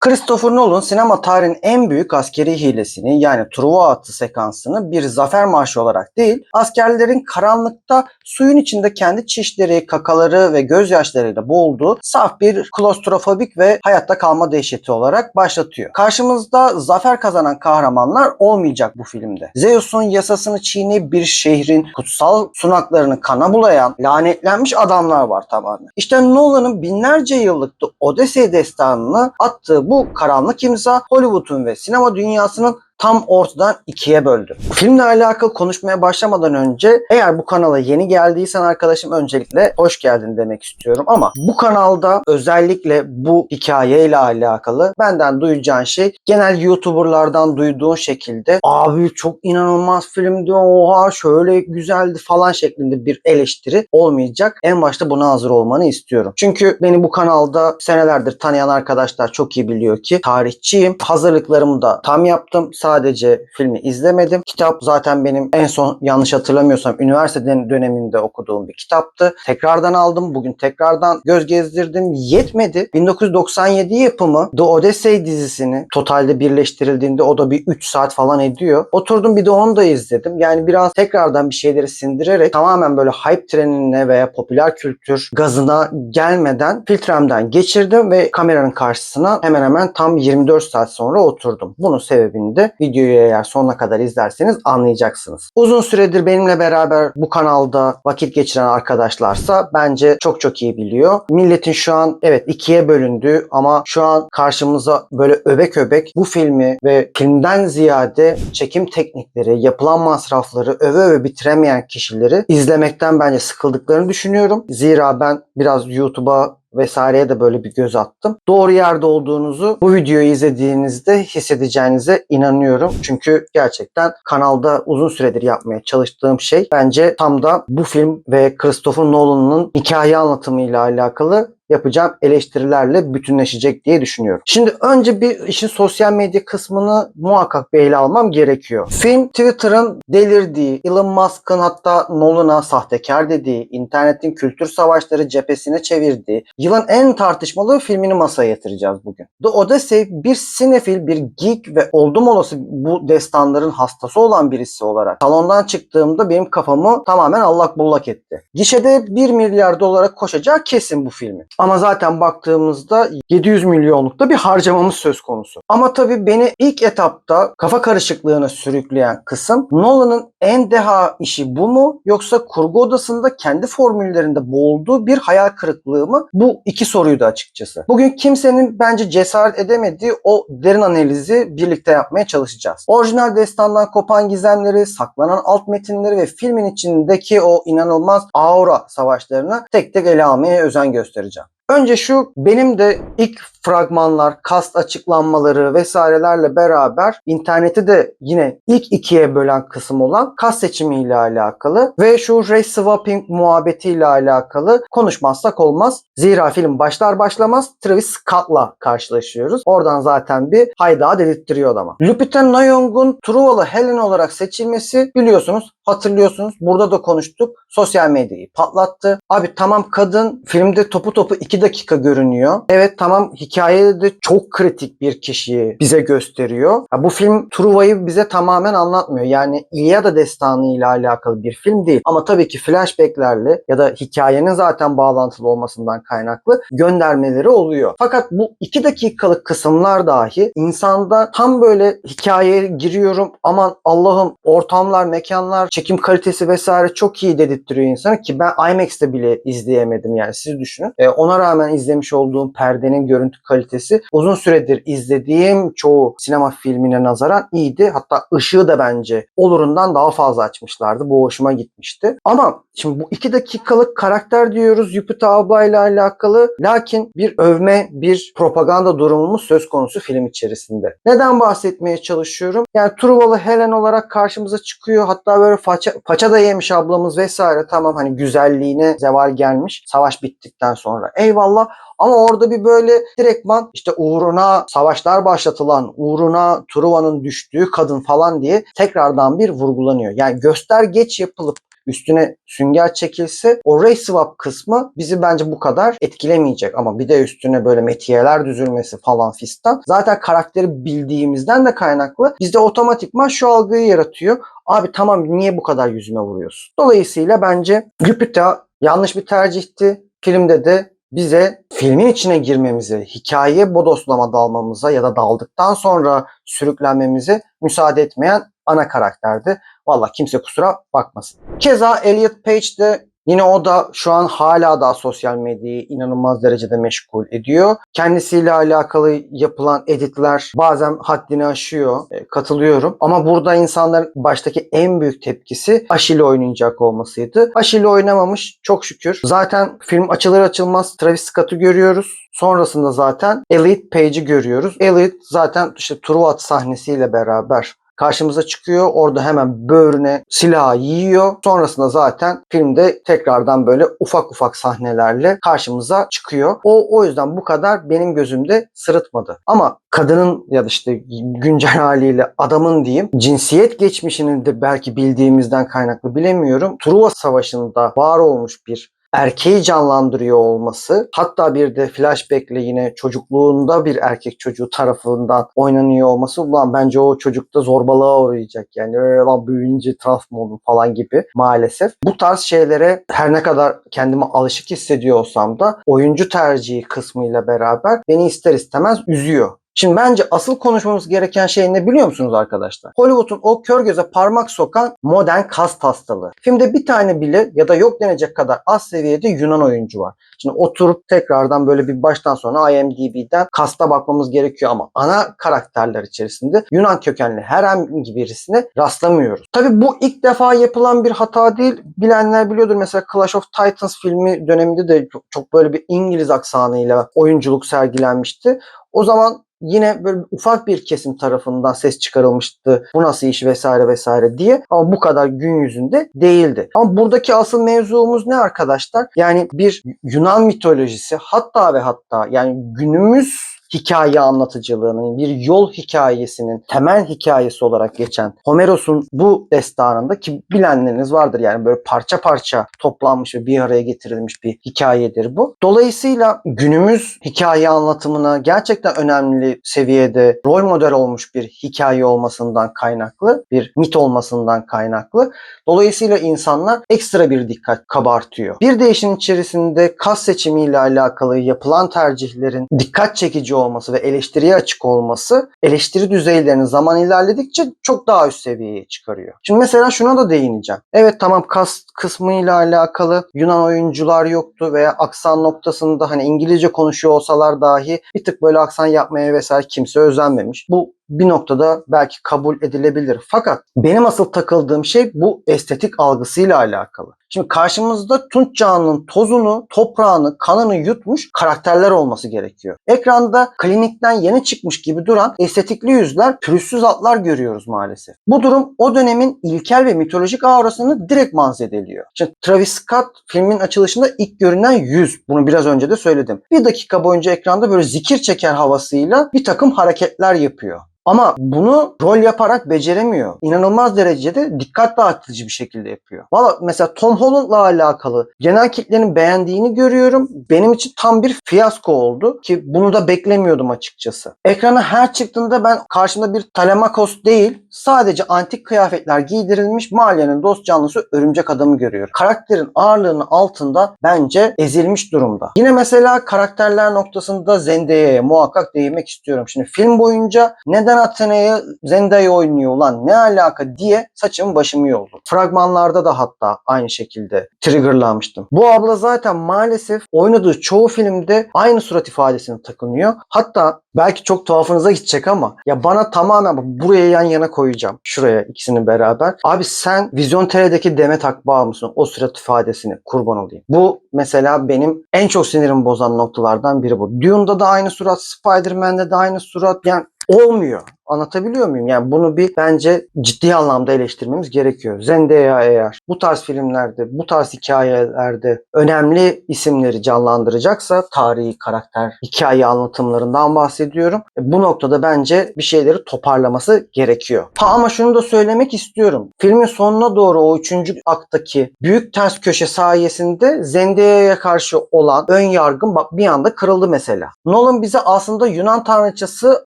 Christopher Nolan sinema tarihinin en büyük askeri hilesini yani Truva atı sekansını bir zafer marşı olarak değil, askerlerin karanlıkta suyun içinde kendi çişleri, kakaları ve gözyaşlarıyla boğulduğu saf bir klostrofobik ve hayatta kalma dehşeti olarak başlatıyor. Karşımızda zafer kazanan kahramanlar olmayacak bu filmde. Zeus'un yasasını çiğneyip bir şehrin kutsal sunaklarını kana bulayan lanetlenmiş adamlar var tamamen. İşte Nolan'ın binlerce yıllık The Odyssey destanını attığı bu karanlık imza Hollywood'un ve sinema dünyasının tam ortadan ikiye böldü. Filmle alakalı konuşmaya başlamadan önce eğer bu kanala yeni geldiysen arkadaşım öncelikle hoş geldin demek istiyorum ama bu kanalda özellikle bu hikayeyle alakalı benden duyacağın şey genel YouTuber'lardan duyduğun şekilde abi çok inanılmaz filmdi, oha şöyle güzeldi falan şeklinde bir eleştiri olmayacak. En başta buna hazır olmanı istiyorum. Çünkü beni bu kanalda senelerdir tanıyan arkadaşlar çok iyi biliyor ki tarihçiyim. Hazırlıklarımı da tam yaptım. Sadece filmi izlemedim. Kitap zaten benim en son yanlış hatırlamıyorsam üniversite döneminde okuduğum bir kitaptı. Tekrardan aldım. Bugün tekrardan göz gezdirdim. Yetmedi. 1997 yapımı The Odyssey dizisini totalde birleştirildiğinde o da bir 3 saat falan ediyor. Oturdum bir de onu da izledim. Yani biraz tekrardan bir şeyleri sindirerek tamamen böyle hype trenine veya popüler kültür gazına gelmeden filtremden geçirdim ve kameranın karşısına hemen hemen tam 24 saat sonra oturdum. Bunun sebebini de videoyu eğer sonuna kadar izlerseniz anlayacaksınız. Uzun süredir benimle beraber bu kanalda vakit geçiren arkadaşlarsa bence çok çok iyi biliyor. Milletin şu an evet ikiye bölündüğü ama şu an karşımıza böyle öbek öbek bu filmi ve filmden ziyade çekim teknikleri, yapılan masrafları öve öve bitiremeyen kişileri izlemekten bence sıkıldıklarını düşünüyorum. Zira ben biraz YouTube'a vesaireye de böyle bir göz attım. Doğru yerde olduğunuzu bu videoyu izlediğinizde hissedeceğinize inanıyorum. Çünkü gerçekten kanalda uzun süredir yapmaya çalıştığım şey bence tam da bu film ve Christopher Nolan'ın hikaye anlatımıyla alakalı yapacağım eleştirilerle bütünleşecek diye düşünüyorum. Şimdi önce bir işin sosyal medya kısmını muhakkak bir ele almam gerekiyor. Film Twitter'ın delirdiği, Elon Musk'ın hatta Nolan'a sahtekar dediği, internetin kültür savaşları cephesine çevirdiği, yılın en tartışmalı filmini masaya yatıracağız bugün. The Odyssey bir sinefil, bir geek ve oldum olası bu destanların hastası olan birisi olarak salondan çıktığımda benim kafamı tamamen allak bullak etti. Gişede 1 milyar dolara koşacağı kesin bu filmin. Ama zaten baktığımızda 700 milyonlukta bir harcamamız söz konusu. Ama tabii beni ilk etapta kafa karışıklığına sürükleyen kısım Nolan'ın en deha işi bu mu yoksa kurgu odasında kendi formüllerinde boğulduğu bir hayal kırıklığı mı? Bu iki soruydu açıkçası. Bugün kimsenin bence cesaret edemediği o derin analizi birlikte yapmaya çalışacağız. Orijinal destandan kopan gizemleri, saklanan alt metinleri ve filmin içindeki o inanılmaz aura savaşlarını tek tek ele almaya özen göstereceğim. Önce şu, benim de ilk fragmanlar, cast açıklanmaları vesairelerle beraber interneti de yine ilk ikiye bölen kısım olan cast seçimiyle alakalı ve şu race swapping muhabbetiyle alakalı konuşmazsak olmaz. Zira film başlar başlamaz Travis Scott'la karşılaşıyoruz. Oradan zaten bir hayda dedirttiriyor ama. Lupita Nyong'un Truvalı Helen olarak seçilmesi biliyorsunuz, hatırlıyorsunuz. Burada da konuştuk. Sosyal medyayı patlattı. Abi tamam, kadın filmde topu topu 2 dakika görünüyor. Evet tamam, hikayede de çok kritik bir kişiyi bize gösteriyor. Ya, bu film Truva'yı bize tamamen anlatmıyor. Yani İlyada destanı ile alakalı bir film değil. Ama tabii ki flashbacklerle ya da hikayenin zaten bağlantılı olmasından kaynaklı göndermeleri oluyor. Fakat bu 2 dakikalık kısımlar dahi insanda tam böyle hikayeye giriyorum, aman Allah'ım ortamlar, mekanlar, çekim kalitesi vesaire çok iyi dedirtiyor insanı ki ben IMAX'te bile izleyemedim, yani siz düşünün. Ona rağmen izlemiş olduğum perdenin görüntü kalitesi uzun süredir izlediğim çoğu sinema filmine nazaran iyiydi. Hatta ışığı da bence olurundan daha fazla açmışlardı. Bu hoşuma gitmişti. Ama şimdi bu 2 dakikalık karakter diyoruz Lupita abla ile alakalı. Lakin bir övme, bir propaganda durumumuz söz konusu film içerisinde. Neden bahsetmeye çalışıyorum? Yani Truvalı Helen olarak karşımıza çıkıyor. Hatta böyle paça da yemiş ablamız vesaire. Tamam, hani güzelliğine zeval gelmiş savaş bittikten sonra. Eyvallah. Ama orada bir böyle direktman işte uğruna savaşlar başlatılan, uğruna Truva'nın düştüğü kadın falan diye tekrardan bir vurgulanıyor. Yani göstergeç yapılıp üstüne sünger çekilse o race swap kısmı bizi bence bu kadar etkilemeyecek. Ama bir de üstüne böyle metiyeler düzülmesi falan fistan. Zaten karakteri bildiğimizden de kaynaklı bizde otomatikman şu algıyı yaratıyor. Abi tamam, niye bu kadar yüzüme vuruyorsun? Dolayısıyla bence Jupiter yanlış bir tercihti. Filmde de bize filmin içine girmemizi, hikayeye bodoslama dalmamıza ya da daldıktan sonra sürüklenmemize müsaade etmeyen ana karakterdi. Vallahi kimse kusura bakmasın. Keza Elliot Page de yine o da şu an hala daha sosyal medyayı inanılmaz derecede meşgul ediyor. Kendisiyle alakalı yapılan editler bazen haddini aşıyor. Katılıyorum. Ama burada insanların baştaki en büyük tepkisi Aşil'i oynayacak olmasıydı. Aşil'i oynamamış, çok şükür. Zaten film açılır açılmaz Travis Scott'ı görüyoruz. Sonrasında zaten Elliot Page'i görüyoruz. Elliot zaten işte Truva Atı sahnesiyle beraber karşımıza çıkıyor. Orada hemen böğrüne silahı yiyor. Sonrasında zaten filmde tekrardan böyle ufak ufak sahnelerle karşımıza çıkıyor. O yüzden bu kadar benim gözümde sırıtmadı. Ama kadının ya da işte güncel haliyle adamın diyeyim cinsiyet geçmişini de belki bildiğimizden kaynaklı bilemiyorum. Truva Savaşı'nda var olmuş bir erkeği canlandırıyor olması, hatta bir de flashback'le yine çocukluğunda bir erkek çocuğu tarafından oynanıyor olması, ulan bence o çocuk da zorbalığa uğrayacak. Yani lan büyüyünce trans mı olur falan gibi maalesef. Bu tarz şeylere her ne kadar kendime alışık hissediyor olsam da oyuncu tercihi kısmıyla beraber beni ister istemez üzüyor. Şimdi bence asıl konuşmamız gereken şey ne biliyor musunuz arkadaşlar? Hollywood'un o kör göze parmak sokan modern kast hastalığı. Filmde bir tane bile ya da yok denecek kadar az seviyede Yunan oyuncu var. Şimdi oturup tekrardan böyle bir baştan sona IMDb'den kasta bakmamız gerekiyor ama ana karakterler içerisinde Yunan kökenli herhangi birisine rastlamıyoruz. Tabii bu ilk defa yapılan bir hata değil. Bilenler biliyordur. Mesela Clash of Titans filmi döneminde de çok böyle bir İngiliz aksanıyla oyunculuk sergilenmişti. O zaman yine böyle ufak bir kesim tarafından ses çıkarılmıştı. Bu nasıl iş vesaire vesaire diye. Ama bu kadar gün yüzünde değildi. Ama buradaki asıl mevzumuz ne arkadaşlar? Yani bir Yunan mitolojisi, hatta ve hatta yani günümüz hikaye anlatıcılığının, bir yol hikayesinin temel hikayesi olarak geçen Homeros'un bu destanında, ki bilenleriniz vardır, yani böyle parça parça toplanmış ve bir araya getirilmiş bir hikayedir bu. Dolayısıyla günümüz hikaye anlatımına gerçekten önemli seviyede rol model olmuş bir hikaye olmasından kaynaklı, bir mit olmasından kaynaklı. Dolayısıyla insanlar ekstra bir dikkat kabartıyor. Bir de işin içerisinde kas seçimiyle alakalı yapılan tercihlerin dikkat çekici olması ve eleştiriye açık olması eleştiri düzeylerini zaman ilerledikçe çok daha üst seviyeye çıkarıyor. Şimdi mesela şuna da değineceğim. Evet tamam, kas kısmıyla alakalı Yunan oyuncular yoktu veya aksan noktasında hani İngilizce konuşuyor olsalar dahi bir tık böyle aksan yapmaya vesaire kimse özenmemiş. Bu bir noktada belki kabul edilebilir. Fakat benim asıl takıldığım şey bu estetik algısıyla alakalı. Şimdi karşımızda Tunç Çağı'nın tozunu, toprağını, kanını yutmuş karakterler olması gerekiyor. Ekranda klinikten yeni çıkmış gibi duran estetikli yüzler, pürüzsüz atlar görüyoruz maalesef. Bu durum o dönemin ilkel ve mitolojik aurasını direkt manzedeliyor. Şimdi Travis Scott filmin açılışında ilk görünen yüz. Bunu biraz önce de söyledim. Bir dakika boyunca ekranda böyle zikir çeker havasıyla bir takım hareketler yapıyor. Ama bunu rol yaparak beceremiyor. İnanılmaz derecede dikkat dağıtıcı bir şekilde yapıyor. Valla mesela Tom Holland'la alakalı genel kitlenin beğendiğini görüyorum. Benim için tam bir fiyasko oldu ki bunu da beklemiyordum açıkçası. Ekrana her çıktığında ben karşımda bir Telemakos değil, sadece antik kıyafetler giydirilmiş mahallenin dost canlısı örümcek adamı görüyorum. Karakterin ağırlığının altında bence ezilmiş durumda. Yine mesela karakterler noktasında Zendaya'ya muhakkak değinmek istiyorum. Şimdi film boyunca neden Athena'ya Zendaya oynuyor lan, ne alaka diye saçımı başımı yoldum. Fragmanlarda da hatta aynı şekilde triggerlanmıştım. Bu abla zaten maalesef oynadığı çoğu filmde aynı surat ifadesini takınıyor. Hatta belki çok tuhafınıza gidecek ama ya bana tamamen buraya yan yana koyacağım. Şuraya ikisini beraber. Abi sen Vizyon.tr'deki Demet Akbağ mısın? O surat ifadesini kurban olayım. Bu mesela benim en çok sinirimi bozan noktalardan biri bu. Dune'da da aynı surat, Spider-Man'de de aynı surat. Yani olmuyor. Anlatabiliyor muyum? Yani bunu bir bence ciddi anlamda eleştirmemiz gerekiyor. Zendaya eğer bu tarz filmlerde, bu tarz hikayelerde önemli isimleri canlandıracaksa, tarihi karakter hikaye anlatımlarından bahsediyorum. Bu noktada bence bir şeyleri toparlaması gerekiyor. Ama şunu da söylemek istiyorum. Filmin sonuna doğru o 3. akttaki büyük ters köşe sayesinde Zendaya'ya karşı olan ön yargım bak bir anda kırıldı mesela. Nolan bize aslında Yunan tanrıçası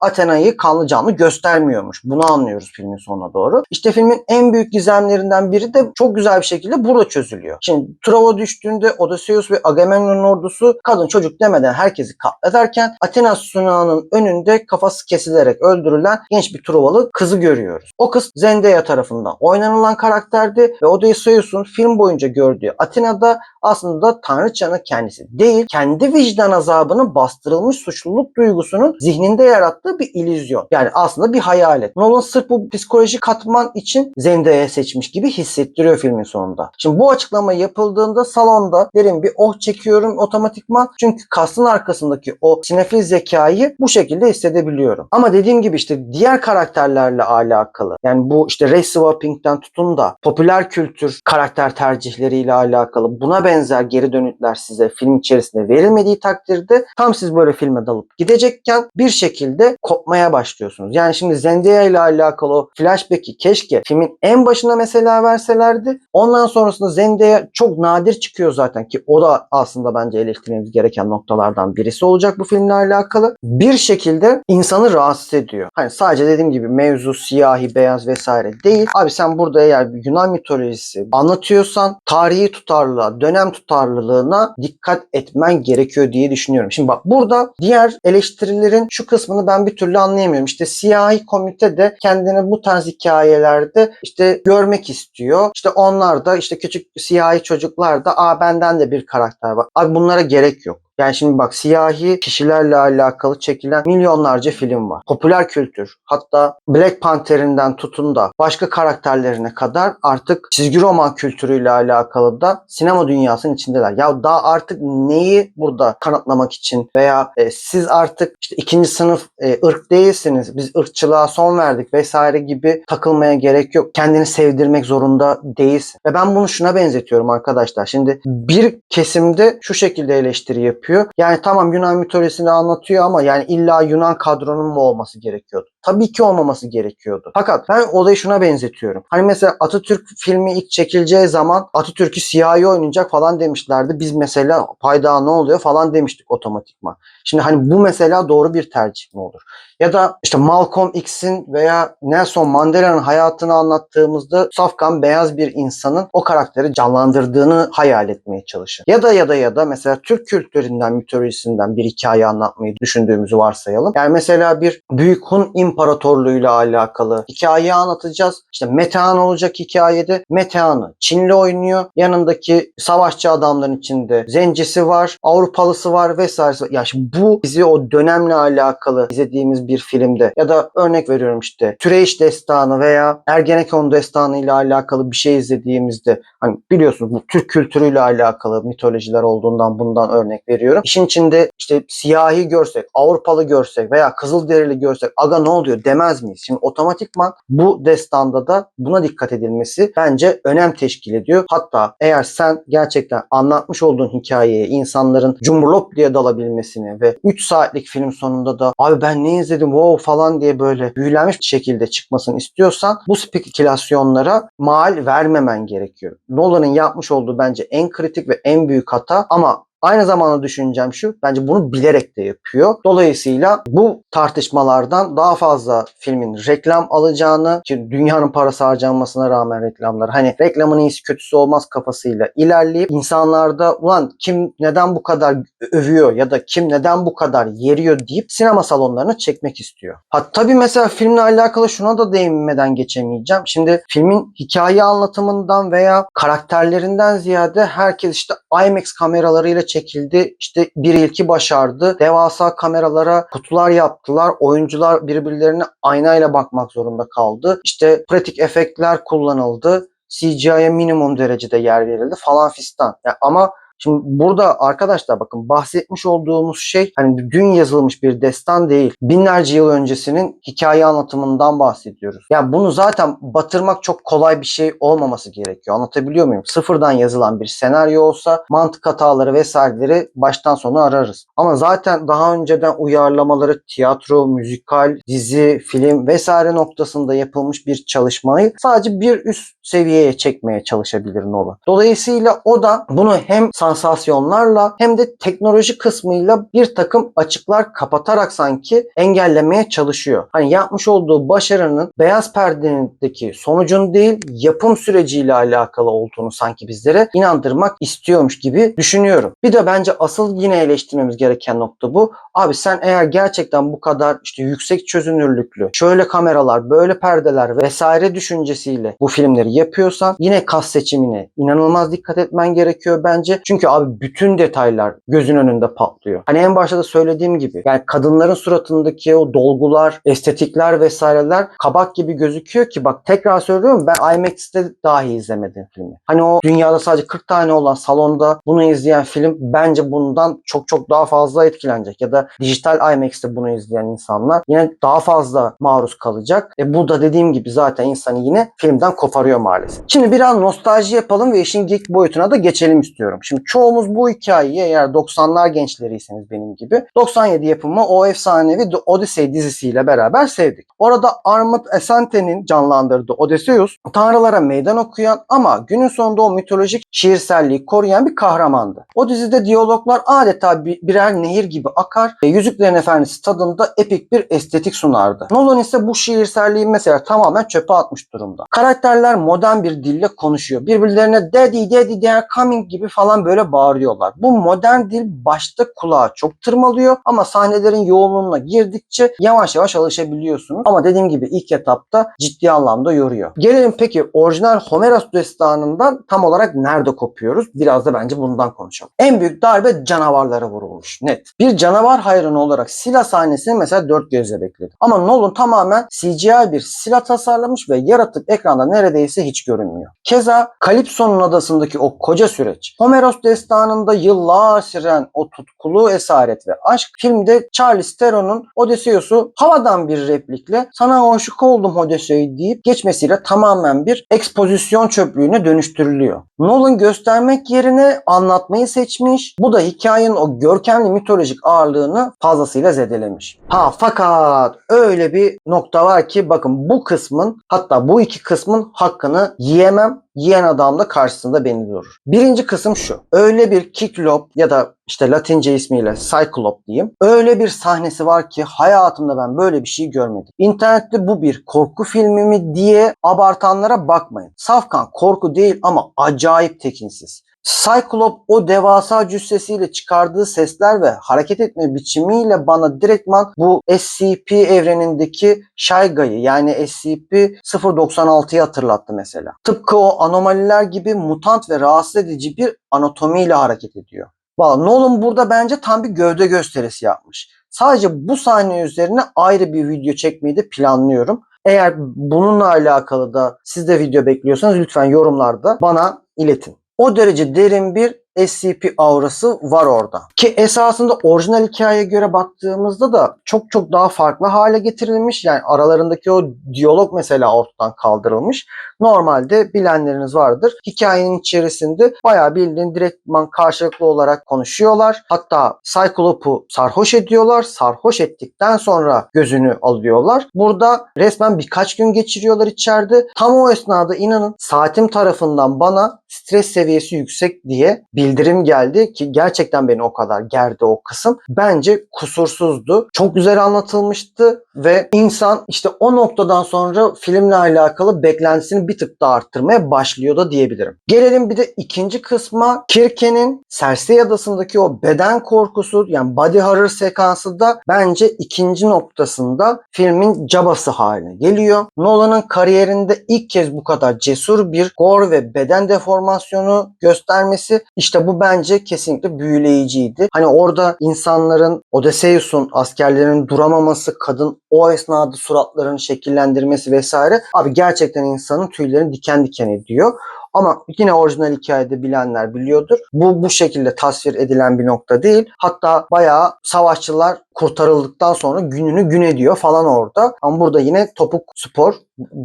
Athena'yı kanlı canlı göstermiyormuş. Bunu anlıyoruz filmin sonuna doğru. İşte filmin en büyük gizemlerinden biri de çok güzel bir şekilde burada çözülüyor. Şimdi Trova düştüğünde Odysseus ve Agamemnon ordusu kadın çocuk demeden herkesi katlederken Athena sunağının önünde kafası kesilerek öldürülen genç bir Trovalı kızı görüyoruz. O kız Zendaya tarafından oynanılan karakterdi ve Odysseus'un film boyunca gördüğü Athena'da aslında tanrıçanın kendisi değil, kendi vicdan azabının bastırılmış suçluluk duygusunun zihninde yarattığı bir illüzyon. Yani aslında bir hayalet. Nolan sırf bu psikolojik katman için Zendaya'yı seçmiş gibi hissettiriyor filmin sonunda. Şimdi bu açıklama yapıldığında salonda derin bir oh çekiyorum otomatikman. Çünkü kastın arkasındaki o sinefil zekayı bu şekilde hissedebiliyorum. Ama dediğim gibi işte diğer karakterlerle alakalı. Yani bu işte race swapping'den tutun da popüler kültür karakter tercihleriyle alakalı buna benzer geri dönütler size film içerisinde verilmediği takdirde tam siz böyle filme dalıp gidecekken bir şekilde kopmaya başlıyorsunuz. Yani şimdi Zendaya ile alakalı o flashback'i keşke filmin en başına mesela verselerdi. Ondan sonrasında Zendaya çok nadir çıkıyor zaten ki o da aslında bence eleştirmemiz gereken noktalardan birisi olacak bu filmle alakalı. Bir şekilde insanı rahatsız ediyor. Hani sadece dediğim gibi mevzu siyahi, beyaz vesaire değil. Abi sen burada eğer bir Yunan mitolojisi anlatıyorsan tarihi tutarlılığa, dönem tutarlılığına dikkat etmen gerekiyor diye düşünüyorum. Şimdi bak burada diğer eleştirilerin şu kısmını ben bir türlü anlayamıyorum. İşte siyahi komite de kendini bu tarz hikayelerde işte görmek istiyor. İşte onlar da işte küçük siyahi çocuklar da benden de bir karakter var. Abi bunlara gerek yok. Yani şimdi bak siyahi kişilerle alakalı çekilen milyonlarca film var. Popüler kültür hatta Black Panther'inden tutun da başka karakterlerine kadar artık çizgi roman kültürüyle alakalı da sinema dünyasının içindeler. Ya daha artık neyi burada kanıtlamak için veya siz artık işte ikinci sınıf ırk değilsiniz. Biz ırkçılığa son verdik vesaire gibi takılmaya gerek yok. Kendini sevdirmek zorunda değilsin. Ve ben bunu şuna benzetiyorum arkadaşlar. Şimdi bir kesimde şu şekilde eleştiri yapıyor. Yani tamam Yunan mitolojisini anlatıyor ama yani illa Yunan kadronun mu olması gerekiyordu? Tabii ki olmaması gerekiyordu. Fakat ben olayı şuna benzetiyorum. Hani mesela Atatürk filmi ilk çekileceği zaman Atatürk'ü siyahi oynayacak falan demişlerdi. Biz mesela payda ne oluyor falan demiştik otomatikman. Şimdi hani bu mesela doğru bir tercih mi olur? Ya da işte Malcolm X'in veya Nelson Mandela'nın hayatını anlattığımızda safkan beyaz bir insanın o karakteri canlandırdığını hayal etmeye çalışır. Ya da mesela Türk kültüründen, mitolojisinden bir hikaye anlatmayı düşündüğümüzü varsayalım. Yani mesela bir Büyük Hun İmparatorluğu'yla alakalı hikayeyi anlatacağız. İşte Metehan olacak hikayede. Metehan'ı Çinli oynuyor. Yanındaki savaşçı adamların içinde Zencisi var, Avrupalısı var vesaire. Ya şimdi bu bizi o dönemle alakalı izlediğimiz bir filmde ya da örnek veriyorum işte Türeyş Destanı veya Ergenekon Destanı ile alakalı bir şey izlediğimizde hani biliyorsunuz bu Türk kültürüyle alakalı mitolojiler olduğundan bundan örnek veriyorum. İşin içinde işte siyahi görsek, Avrupalı görsek veya Kızılderili görsek aga ne oluyor demez miyiz? Şimdi otomatikman bu destanda da buna dikkat edilmesi bence önem teşkil ediyor. Hatta eğer sen gerçekten anlatmış olduğun hikayeye insanların cumburlop diye dalabilmesini ve 3 saatlik film sonunda da abi ben ne izledim wow falan diye böyle büyülenmiş bir şekilde çıkmasını istiyorsan bu spekülasyonlara mal vermemen gerekiyor. Nolan'ın yapmış olduğu bence en kritik ve en büyük hata ama aynı zamanda düşüneceğim şu, bence bunu bilerek de yapıyor. Dolayısıyla bu tartışmalardan daha fazla filmin reklam alacağını, ki dünyanın parası harcanmasına rağmen reklamlar, hani reklamın iyisi kötüsü olmaz kafasıyla ilerleyip insanlarda ulan kim neden bu kadar övüyor ya da kim neden bu kadar yeriyor deyip sinema salonlarına çekmek istiyor. Tabii mesela filmle alakalı şuna da değinmeden geçemeyeceğim. Şimdi filmin hikaye anlatımından veya karakterlerinden ziyade herkes işte IMAX kameralarıyla çekildi. İşte bir ilki başardı. Devasa kameralara kutular yaptılar. Oyuncular birbirlerine aynayla bakmak zorunda kaldı. İşte pratik efektler kullanıldı. CGI'ye minimum derecede yer verildi falan fistan. Yani ama Şimdi burada arkadaşlar bakın bahsetmiş olduğumuz şey hani dün yazılmış bir destan değil. Binlerce yıl öncesinin hikaye anlatımından bahsediyoruz. Ya bunu zaten batırmak çok kolay bir şey olmaması gerekiyor. Anlatabiliyor muyum? Sıfırdan yazılan bir senaryo olsa mantık hataları vesaireleri baştan sona ararız. Ama zaten daha önceden uyarlamaları tiyatro, müzikal, dizi, film vesaire noktasında yapılmış bir çalışmayı sadece bir üst seviyeye çekmeye çalışabilir Nolan. Dolayısıyla o da bunu hem sansasyonlarla hem de teknoloji kısmıyla bir takım açıklar kapatarak sanki engellemeye çalışıyor. Hani yapmış olduğu başarının beyaz perdedeki sonucun değil yapım süreciyle alakalı olduğunu sanki bizlere inandırmak istiyormuş gibi düşünüyorum. Bir de bence asıl yine eleştirmemiz gereken nokta bu. Abi sen eğer gerçekten bu kadar işte yüksek çözünürlüklü, şöyle kameralar, böyle perdeler vesaire düşüncesiyle bu filmleri yapıyorsan yine kas seçimine inanılmaz dikkat etmen gerekiyor bence. Çünkü abi bütün detaylar gözün önünde patlıyor. Hani en başta da söylediğim gibi yani kadınların suratındaki o dolgular, estetikler vesaireler kabak gibi gözüküyor ki bak tekrar söylüyorum ben IMAX'te dahi izlemedim filmi. Hani o dünyada sadece 40 tane olan salonda bunu izleyen film bence bundan çok çok daha fazla etkilenecek ya da dijital IMAX'te bunu izleyen insanlar yine daha fazla maruz kalacak. Bu da dediğim gibi zaten insanı yine filmden koparıyor maalesef. Şimdi biraz nostalji yapalım ve işin geek boyutuna da geçelim istiyorum. Şimdi çoğumuz bu hikayeyi eğer 90'lar gençleriyseniz benim gibi 97 yapımı o efsanevi The Odyssey dizisiyle beraber sevdik. Orada Armand Asante'nin canlandırdığı Odysseus tanrılara meydan okuyan ama günün sonunda o mitolojik şiirselliği koruyan bir kahramandı. O dizide diyaloglar adeta birer nehir gibi akar ve Yüzüklerin Efendisi tadında epik bir estetik sunardı. Nolan ise bu şiirselliği mesela tamamen çöpe atmış durumda. Karakterler modern bir dille konuşuyor. Birbirlerine daddy daddy they are coming gibi falan böyle bağırıyorlar. Bu modern dil başta kulağa çok tırmalıyor ama sahnelerin yoğunluğuna girdikçe yavaş yavaş alışabiliyorsunuz. Ama dediğim gibi ilk etapta ciddi anlamda yoruyor. Gelelim peki orijinal Homeros destanından tam olarak nerede kopuyoruz? Biraz da bence bundan konuşalım. En büyük darbe canavarlara vurulmuş. Net. Bir canavar hayranı olarak silah sahnesini mesela dört gözle bekledim. Ama Nolan tamamen CGI bir silah tasarlamış ve yaratık ekranda neredeyse hiç görünmüyor. Keza Kalipso'nun adasındaki o koca süreç. Homeros destanında yıllar süren o tutkulu esaret ve aşk filmde Charlize Theron'un Odysseus'u havadan bir replikle sana aşık oldum Odyssey deyip geçmesiyle tamamen bir ekspozisyon çöplüğüne dönüştürülüyor. Nolan göstermek yerine anlatmayı seçmiş. Bu da hikayenin o görkemli mitolojik ağırlığını fazlasıyla zedelemiş. Fakat öyle bir nokta var ki bakın bu kısmın hatta bu iki kısmın hakkını yiyemem. Yiyen adam da karşısında beni durur. Birinci kısım şu. Öyle bir Kiklop ya da işte Latince ismiyle Cyclop diyeyim. Öyle bir sahnesi var ki hayatımda ben böyle bir şey görmedim. İnternette bu bir korku filmi mi diye abartanlara bakmayın. Safkan korku değil ama acayip tekinsiz. Cyclop o devasa cüssesiyle çıkardığı sesler ve hareket etme biçimiyle bana direktman bu SCP evrenindeki Shaiga'yı yani SCP-096'yı hatırlattı mesela. Tıpkı o anomaliler gibi mutant ve rahatsız edici bir anatomiyle hareket ediyor. Vallahi Nolan burada bence tam bir gövde gösterisi yapmış. Sadece bu sahne üzerine ayrı bir video çekmeyi de planlıyorum. Eğer bununla alakalı da siz de video bekliyorsanız lütfen yorumlarda bana iletin. O derece derin bir SCP aurası var orada. Ki esasında orijinal hikayeye göre baktığımızda da çok çok daha farklı hale getirilmiş. Yani aralarındaki o diyalog mesela ortadan kaldırılmış. Normalde bilenleriniz vardır. Hikayenin içerisinde bayağı bildiğin direktman karşılıklı olarak konuşuyorlar. Hatta Cyclops'u sarhoş ediyorlar. Sarhoş ettikten sonra gözünü alıyorlar. Burada resmen birkaç gün geçiriyorlar içeride. Tam o esnada inanın saatim tarafından bana stres seviyesi yüksek diye bildirim geldi ki gerçekten beni o kadar gerdi o kısım. Bence kusursuzdu. Çok güzel anlatılmıştı ve insan işte o noktadan sonra filmle alakalı beklentisini bir tık daha arttırmaya başlıyor da diyebilirim. Gelelim bir de ikinci kısma. Kirke'nin Cersei Adası'ndaki o beden korkusu yani body horror sekansı da bence ikinci noktasında filmin cabası haline geliyor. Nolan'ın kariyerinde ilk kez bu kadar cesur bir gore ve beden deformasyonu göstermesi işte bu bence kesinlikle büyüleyiciydi. Hani orada insanların Odysseus'un askerlerinin duramaması, kadın o esnada suratlarını şekillendirmesi vesaire abi gerçekten insanın tüylerini diken diken ediyor. Ama yine orijinal hikayede bilenler biliyordur. Bu şekilde tasvir edilen bir nokta değil. Hatta bayağı savaşçılar kurtarıldıktan sonra gününü gün ediyor falan orada. Ama burada yine topuk spor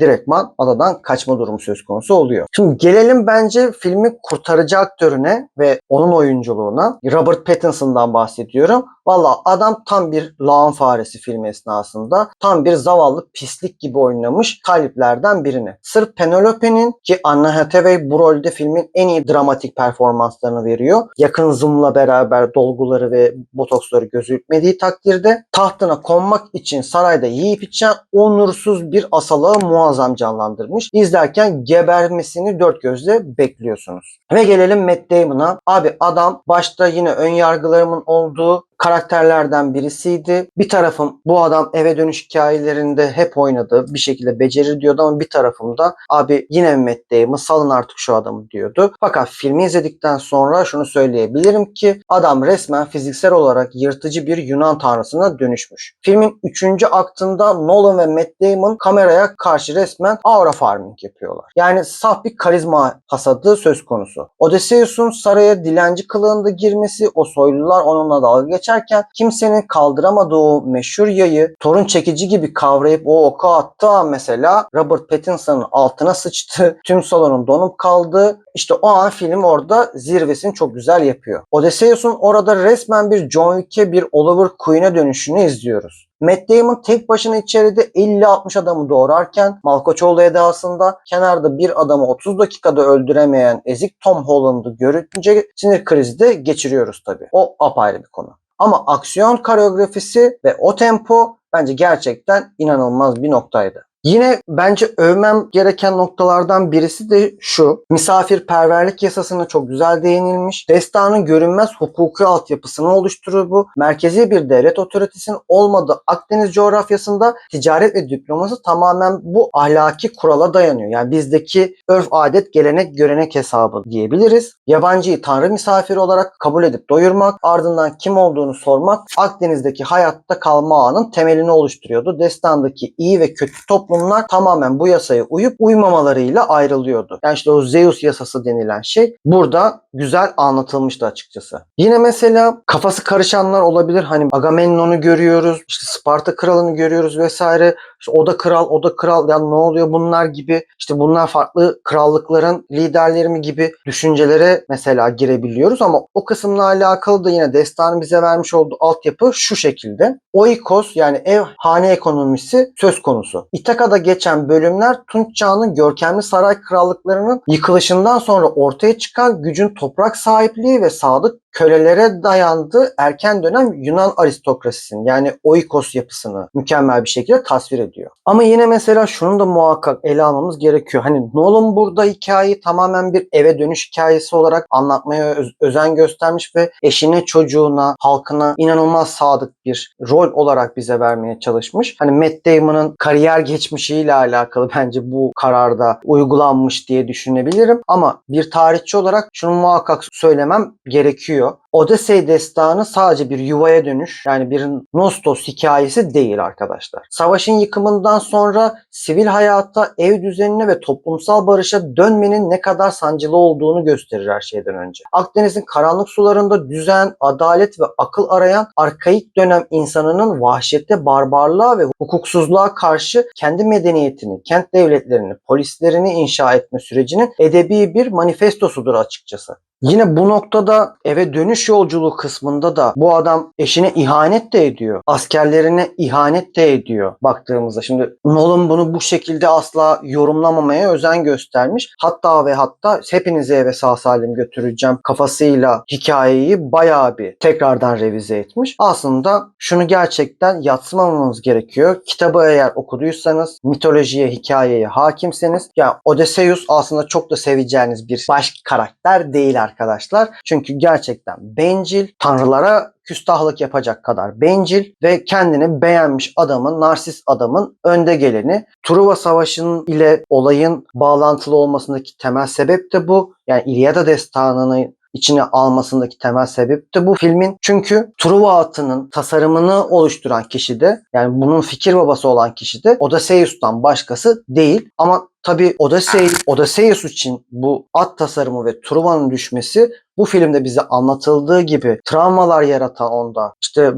direktman adadan kaçma durumu söz konusu oluyor. Şimdi gelelim bence filmi kurtarıcı aktörüne ve onun oyunculuğuna. Robert Pattinson'dan bahsediyorum. Valla adam tam bir lağım faresi film esnasında. Tam bir zavallı pislik gibi oynamış kaliplerden birini. Sırf Penelope'nin, ki Anne Hathaway bu rolde filmin en iyi dramatik performanslarını veriyor. Yakın zoom'la beraber dolguları ve botoksları gözükmediği takdirde tahtına konmak için sarayda yiyip içen onursuz bir asalığı muazzam canlandırmış. İzlerken gebermesini dört gözle bekliyorsunuz. Ve gelelim Matt Damon'a. Abi adam başta yine ön yargılarımın olduğu karakterlerden birisiydi. Bir tarafım bu adam eve dönüş hikayelerinde hep oynadı. Bir şekilde becerir diyordu ama bir tarafım da abi yine Matt Damon, salın artık şu adamı diyordu. Fakat filmi izledikten sonra şunu söyleyebilirim ki adam resmen fiziksel olarak yırtıcı bir Yunan tanrısına dönüşmüş. Filmin 3. aktında Nolan ve Matt Damon kameraya karşı resmen aura farming yapıyorlar. Yani saf bir karizma hasadı söz konusu. Odysseus'un saraya dilenci kılığında girmesi, o soylular onunla dalga geçerken kimsenin kaldıramadığı o meşhur yayı torun çekici gibi kavrayıp o oku attığı an mesela Robert Pattinson'ın altına sıçtı. Tüm salonun donup kaldı. İşte o an film orada zirvesini çok güzel yapıyor. Odysseus'un orada resmen bir John Wick'e, bir Oliver Queen'e dönüşünü izliyoruz. Matt Damon tek başına içeride 50-60 adamı doğrarken Malkoçoğlu edasında kenarda bir adamı 30 dakikada öldüremeyen ezik Tom Holland'ı görünce sinir krizi de geçiriyoruz tabii. O apayrı bir konu. Ama aksiyon koreografisi ve o tempo bence gerçekten inanılmaz bir noktaydı. Yine bence övmem gereken noktalardan birisi de şu. Misafirperverlik yasasına çok güzel değinilmiş. Destanın görünmez hukuki altyapısını oluşturur bu. Merkezi bir devlet otoritesinin olmadığı Akdeniz coğrafyasında ticaret ve diplomasi tamamen bu ahlaki kurala dayanıyor. Yani bizdeki örf, adet, gelenek, görenek hesabı diyebiliriz. Yabancıyı tanrı misafiri olarak kabul edip doyurmak, ardından kim olduğunu sormak Akdeniz'deki hayatta kalma ağının temelini oluşturuyordu. Destandaki iyi ve kötü toplumlar tamamen bu yasaya uyup uymamalarıyla ayrılıyordu. Yani işte o Zeus yasası denilen şey burada güzel anlatılmıştı açıkçası. Yine mesela kafası karışanlar olabilir. Hani Agamemnon'u görüyoruz, işte Sparta kralını görüyoruz vesaire. İşte o da kral, o da kral. Yani ne oluyor bunlar gibi. İşte bunlar farklı krallıkların liderleri mi gibi düşüncelere mesela girebiliyoruz ama o kısımla alakalı da yine destanın bize vermiş olduğu altyapı şu şekilde. Oikos, yani ev hane ekonomisi söz konusu. İtaka'da geçen bölümler Tunç Çağı'nın görkemli saray krallıklarının yıkılışından sonra ortaya çıkan gücün toprak sahipliği ve sadık kölelere dayandığı erken dönem Yunan aristokrasisinin, yani oikos yapısını mükemmel bir şekilde tasvir ediyor. Ama yine mesela şunu da muhakkak ele almamız gerekiyor. Hani Nolan burada hikayeyi tamamen bir eve dönüş hikayesi olarak anlatmaya özen göstermiş ve eşine, çocuğuna, halkına inanılmaz sadık bir rol olarak bize vermeye çalışmış. Hani Matt Damon'ın kariyer geçmişiyle alakalı bence bu kararda uygulanmış diye düşünebilirim. Ama bir tarihçi olarak şunu muhakkak söylemem gerekiyor. Odyssey destanı sadece bir yuvaya dönüş, yani bir Nostos hikayesi değil arkadaşlar. Savaşın yıkımından sonra sivil hayata, ev düzenine ve toplumsal barışa dönmenin ne kadar sancılı olduğunu gösterir her şeyden önce. Akdeniz'in karanlık sularında düzen, adalet ve akıl arayan arkaik dönem insanının vahşete, barbarlığa ve hukuksuzluğa karşı kendi medeniyetini, kent devletlerini, polislerini inşa etme sürecinin edebi bir manifestosudur açıkçası. Yine bu noktada eve dönüş yolculuğu kısmında da bu adam eşine ihanet de ediyor. Askerlerine ihanet de ediyor baktığımızda. Şimdi Nolan bunu bu şekilde asla yorumlamamaya özen göstermiş. Hatta ve hatta hepinizi eve sağ salim götüreceğim kafasıyla hikayeyi bayağı bir tekrardan revize etmiş. Aslında şunu gerçekten yadsımamamız gerekiyor. Kitabı eğer okuduysanız, mitolojiye, hikayeye hakimseniz, ya Odysseus aslında çok da seveceğiniz bir baş karakter değil arkadaşlar. Çünkü gerçekten bencil, tanrılara küstahlık yapacak kadar bencil ve kendini beğenmiş adamın, narsist adamın önde geleni. Truva Savaşı'nın ile olayın bağlantılı olmasındaki temel sebep de bu. Yani İlyada destanını içine almasındaki temel sebep de bu filmin. Çünkü Truva atının tasarımını oluşturan kişi de, yani bunun fikir babası olan kişi de Odysseus'tan başkası değil. Ama tabii Odysseus için bu at tasarımı ve Truva'nın düşmesi bu filmde bize anlatıldığı gibi travmalar yaratan onda. İşte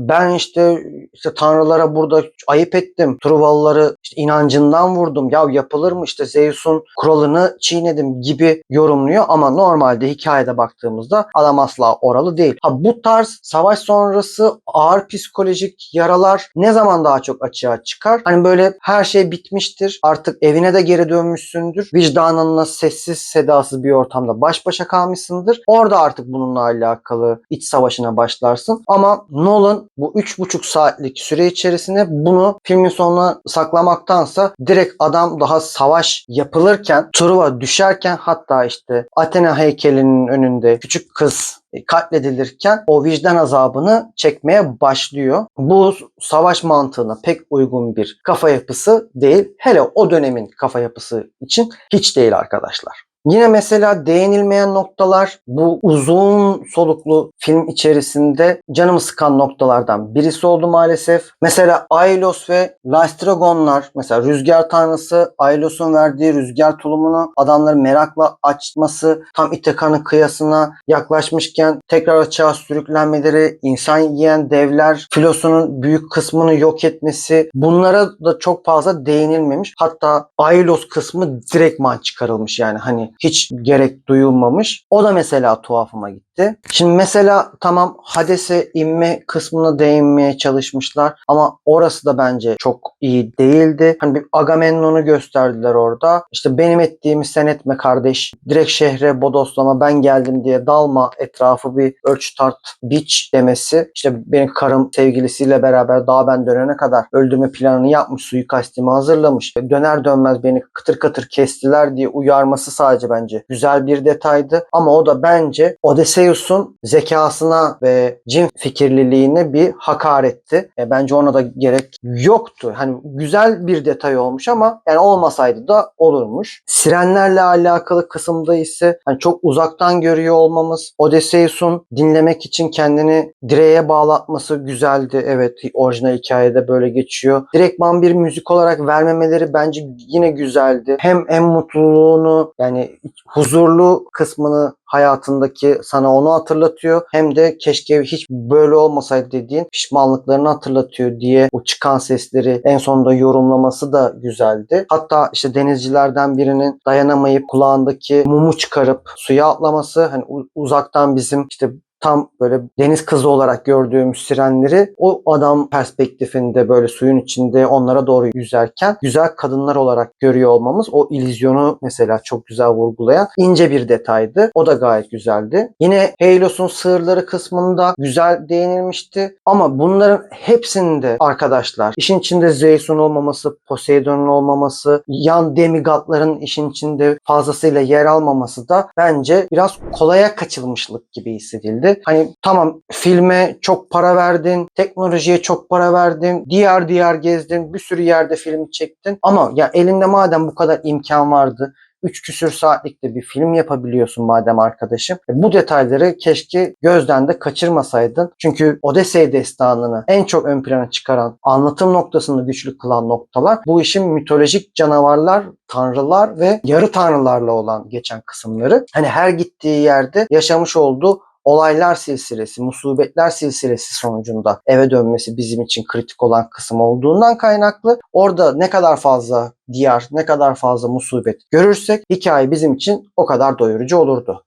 tanrılara burada ayıp ettim. Truvalıları işte inancından vurdum. Ya yapılır mı, işte Zeus'un kuralını çiğnedim gibi yorumluyor ama normalde hikayede baktığımızda adam asla oralı değil. Bu tarz savaş sonrası ağır psikolojik yaralar ne zaman daha çok açığa çıkar? Hani böyle her şey bitmiştir. Artık evine de geri dönmüşsündür. Vicdanınla sessiz sedasız bir ortamda baş başa kalmışsındır. Orada artık bununla alakalı iç savaşına başlarsın. Ama Nolan bu 3,5 saatlik süre içerisinde bunu filmin sonuna saklamaktansa direkt adam daha savaş yapılırken, Truva düşerken, hatta işte Athena heykelinin önünde küçük kız katledilirken o vicdan azabını çekmeye başlıyor. Bu savaş mantığına pek uygun bir kafa yapısı değil. Hele o dönemin kafa yapısı için hiç değil arkadaşlar. Yine mesela değinilmeyen noktalar, bu uzun soluklu film içerisinde canımı sıkan noktalardan birisi oldu maalesef. Mesela Ailos ve Laestrygonlar, mesela rüzgar tanrısı Ailos'un verdiği rüzgar tulumunu adamların merakla açması, tam İthaka'nın kıyasına yaklaşmışken tekrar açığa sürüklenmeleri, insan yiyen devler filosunun büyük kısmını yok etmesi, bunlara da çok fazla değinilmemiş. Hatta Ailos kısmı direktman çıkarılmış, yani hani hiç gerek duyulmamış. O da mesela tuhafıma gitti. Şimdi mesela tamam, Hades'e inme kısmına değinmeye çalışmışlar ama orası da bence çok iyi değildi. Hani bir Agamemnon'u gösterdiler orada. İşte benim ettiğimi sen etme kardeş. Direkt şehre bodoslama, ben geldim diye dalma, etrafı bir ölç tart biç demesi. İşte benim karım sevgilisiyle beraber daha ben dönene kadar öldürme planını yapmış, suikastimi hazırlamış. Döner dönmez beni kıtır kıtır kestiler diye uyarması sadece bence güzel bir detaydı. Ama o da bence Odysseus'un zekasına ve cin fikirliliğine bir hakaretti. Bence ona da gerek yoktu. Hani güzel bir detay olmuş ama yani olmasaydı da olurmuş. Sirenlerle alakalı kısımda ise hani çok uzaktan görüyor olmamız, Odysseus'un dinlemek için kendini direğe bağlatması güzeldi. Evet, orijinal hikayede böyle geçiyor. Direktman bir müzik olarak vermemeleri bence yine güzeldi. Hem mutluluğunu, yani huzurlu kısmını hayatındaki sana onu hatırlatıyor, hem de keşke hiç böyle olmasaydı dediğin pişmanlıklarını hatırlatıyor diye o çıkan sesleri en sonunda yorumlaması da güzeldi. Hatta işte denizcilerden birinin dayanamayıp kulağındaki mumu çıkarıp suya atlaması, hani uzaktan bizim işte tam böyle deniz kızı olarak gördüğümüz sirenleri o adam perspektifinde böyle suyun içinde onlara doğru yüzerken güzel kadınlar olarak görüyor olmamız, o illüzyonu mesela çok güzel vurgulayan ince bir detaydı. O da gayet güzeldi. Yine Helos'un sığırları kısmında güzel değinilmişti ama bunların hepsinde arkadaşlar işin içinde Zeus'un olmaması, Poseidon'un olmaması, yan demigodların işin içinde fazlasıyla yer almaması da bence biraz kolaya kaçılmışlık gibi hissedildi. Hani tamam, filme çok para verdin, teknolojiye çok para verdin, diyar diyar gezdin, bir sürü yerde filmi çektin ama ya elinde madem bu kadar imkan vardı, 3 küsür saatlikte bir film yapabiliyorsun madem arkadaşım, bu detayları keşke gözden de kaçırmasaydın. Çünkü Odyssey destanını en çok ön plana çıkaran, anlatım noktasını güçlü kılan noktalar bu işin mitolojik canavarlar, tanrılar ve yarı tanrılarla olan geçen kısımları. Hani her gittiği yerde yaşamış olduğu olaylar silsilesi, musibetler silsilesi sonucunda eve dönmesi bizim için kritik olan kısım olduğundan kaynaklı orada ne kadar fazla diyar, ne kadar fazla musibet görürsek hikaye bizim için o kadar doyurucu olurdu.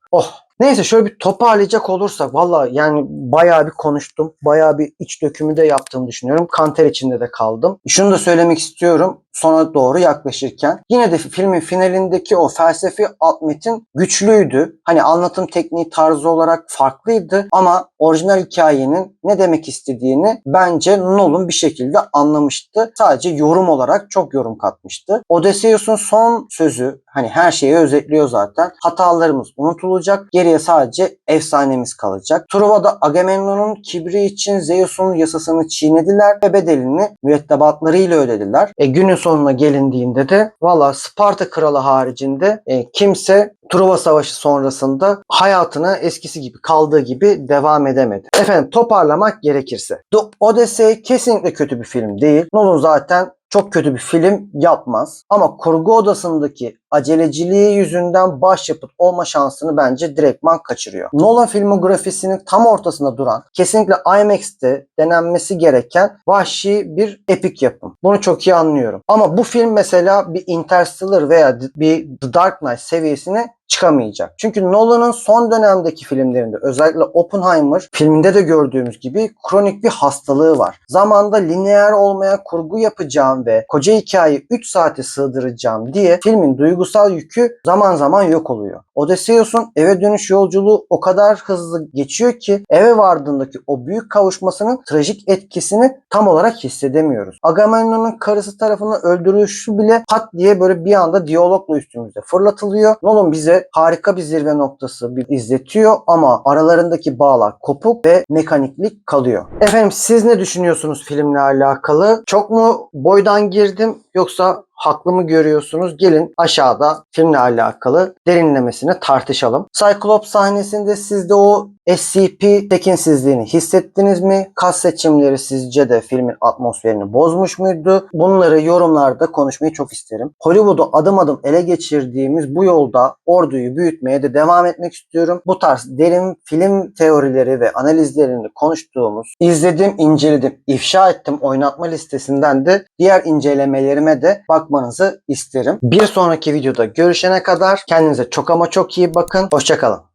Neyse, şöyle bir toparlayacak olursak valla yani bayağı bir konuştum. Bayağı bir iç dökümü de yaptığımı düşünüyorum. Kanter içinde de kaldım. Şunu da söylemek istiyorum sona doğru yaklaşırken. Yine de filmin finalindeki o felsefi alt metin güçlüydü. Hani anlatım tekniği tarzı olarak farklıydı ama orijinal hikayenin ne demek istediğini bence Nolan bir şekilde anlamıştı. Sadece yorum olarak çok yorum katmıştı. Odysseus'un son sözü hani her şeyi özetliyor zaten. Hatalarımız unutulacak. Geriye sadece efsanemiz kalacak. Truva'da Agamemnon'un kibri için Zeus'un yasasını çiğnediler ve bedelini mürettebatlarıyla ödediler. Günün sonuna gelindiğinde de valla Sparta kralı haricinde kimse Truva Savaşı sonrasında hayatına eskisi gibi kaldığı gibi devam edemedi. Efendim, toparlamak gerekirse The Odyssey kesinlikle kötü bir film değil. Nolan zaten çok kötü bir film yapmaz. Ama kurgu odasındaki aceleciliği yüzünden başyapıt olma şansını bence direktman kaçırıyor. Nolan filmografisinin tam ortasında duran, kesinlikle IMAX'te denenmesi gereken vahşi bir epik yapım. Bunu çok iyi anlıyorum. Ama bu film mesela bir Interstellar veya bir The Dark Knight seviyesine çıkamayacak. Çünkü Nolan'ın son dönemdeki filmlerinde, özellikle Oppenheimer filminde de gördüğümüz gibi, kronik bir hastalığı var. Zamanda lineer olmayan kurgu yapacağım ve koca hikayeyi 3 saate sığdıracağım diye filmin duygusal yükü zaman zaman yok oluyor. Odysseus'un eve dönüş yolculuğu o kadar hızlı geçiyor ki eve vardığındaki o büyük kavuşmasının trajik etkisini tam olarak hissedemiyoruz. Agamemnon'un karısı tarafından öldürülüşü bile pat diye böyle bir anda diyalogla üstümüze fırlatılıyor. Nolan bize harika bir zirve noktası izletiyor ama aralarındaki bağlar kopuk ve mekaniklik kalıyor. Efendim, siz ne düşünüyorsunuz filmle alakalı? Çok mu boydan girdim yoksa haklı mı görüyorsunuz? Gelin aşağıda filmle alakalı derinlemesine tartışalım. Cyclops sahnesinde siz de o SCP tekinsizliğini hissettiniz mi? Kas seçimleri sizce de filmin atmosferini bozmuş muydu? Bunları yorumlarda konuşmayı çok isterim. Hollywood'u adım adım ele geçirdiğimiz bu yolda orduyu büyütmeye de devam etmek istiyorum. Bu tarz derin film teorileri ve analizlerini konuştuğumuz, izledim, inceledim, ifşa ettim oynatma listesinden de diğer incelemelerime de bakmanızı isterim. Bir sonraki videoda görüşene kadar kendinize çok ama çok iyi bakın. Hoşça kalın.